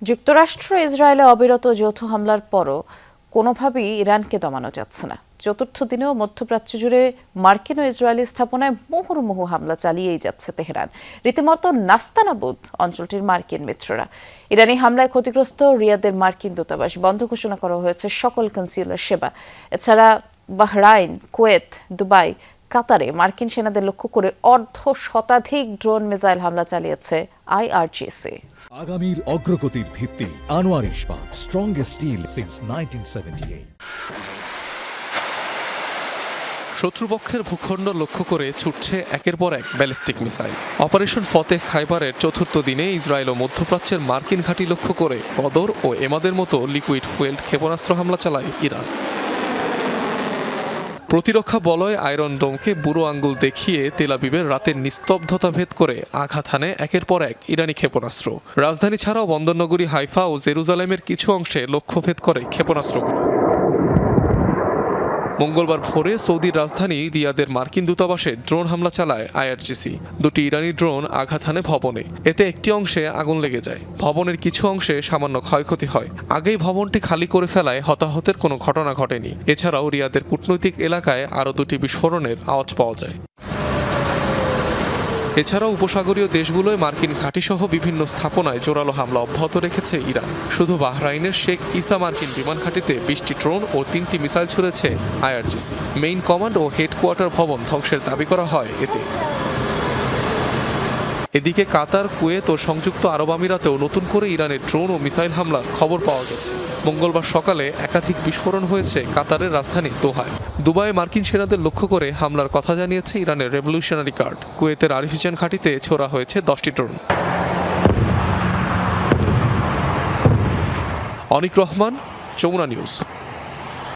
যুক্তরাষ্ট্র ইসরায়েলে অবিরত যৌথ হামলার পরও কোনোভাবেই ইরানকে দমানো যাচ্ছে না। চতুর্থ দিনেও মধ্যপ্রাচ্য জুড়ে মার্কিন ও ইসরায়েলি স্থাপনায় মুহুর্মুহু হামলা চালিয়েই যাচ্ছে তেহরান। রীতিমতো নাস্তানাবুদ অঞ্চলটির মার্কিন মিত্ররা। ইরানি হামলায় ক্ষতিগ্রস্ত রিয়াদের মার্কিন দূতাবাস বন্ধ ঘোষণা করা হয়েছে সকল কনসিউলার সেবা। এছাড়া বাহরাইন, কুয়েত, দুবাই, কাতারে মার্কিন সেনাদের লক্ষ্য করে অর্ধশতাধিক ড্রোন মিসাইল হামলা চালিয়েছে আইআরজিসি। আগামীর অগ্রগতির ভিত্তি আনোয়ার ইস্পাত, স্ট্রংগেস্ট স্টিল সিন্স 1978। শত্রুপক্ষের ভূখণ্ড লক্ষ্য করে ছুটছে একের পর এক ব্যালিস্টিক মিসাইল। অপারেশন ফতেহ খাইবারের চতুর্থ দিনে ইসরায়েল ও মধ্যপ্রাচ্যের মার্কিন ঘাঁটি লক্ষ্য করে কদর ও এমাদের মতো লিকুইড ফুয়েলড ক্ষেপণাস্ত্র হামলা চালায় ইরান। প্রতিরক্ষা বলয় আয়রন ডোমকে বুড়ো আঙ্গুল দেখিয়ে তেল আবিবের রাতের নিস্তব্ধতা ভেদ করে আঘাত হানে একের পর এক ইরানি ক্ষেপণাস্ত্র। রাজধানী ছাড়াও বন্দরনগরী হাইফা ও জেরুজালেমের কিছু অংশে লক্ষ্যভেদ করে ক্ষেপণাস্ত্রগুলো। মঙ্গলবার ভোরে সৌদির রাজধানী রিয়াদের মার্কিন দূতাবাসে ড্রোন হামলা চালায় আইআরজিসি। দুটি ইরানি ড্রোন আঘাত হানে ভবনে। এতে একটি অংশে আগুন লেগে যায়। ভবনের কিছু অংশে সামান্য ক্ষয়ক্ষতি হয়। আগেই ভবনটি খালি করে ফেলায় হতাহতের কোনো ঘটনা ঘটেনি। এছাড়াও রিয়াদের কূটনৈতিক এলাকায় আরও দুটি বিস্ফোরণের আওয়াজ পাওয়া যায়। এছাড়াও উপসাগরীয় দেশগুলোয় মার্কিন ঘাঁটিসহ বিভিন্ন স্থাপনায় জোরালো হামলা অব্যাহত রেখেছে ইরান। শুধু বাহরাইনের শেখ ইসা মার্কিন বিমান ঘাঁটিতে 20টি ড্রোন ও 3টি মিসাইল ছুড়েছে আইআরজিসি। মেইন কমান্ড ও হেডকোয়ার্টার ভবন ধ্বংসের দাবি করা হয় এতে। এদিকে কাতার, কুয়েত ও সংযুক্ত আরব আমিরাতেও নতুন করে ইরানের ড্রোন ও মিসাইল হামলার খবর পাওয়া গেছে। মঙ্গলবার সকালে একাধিক বিস্ফোরণ হয়েছে কাতারের রাজধানী দোহায়। দুবাইয়ে মার্কিন সেনাদের লক্ষ্য করে হামলার কথা জানিয়েছে ইরানের রেভলিউশনারি গার্ড। কুয়েতের আরিফিজান ঘাঁটিতে ছোড়া হয়েছে 10টি ড্রোন। অনিক রহমান, যমুনা নিউজ।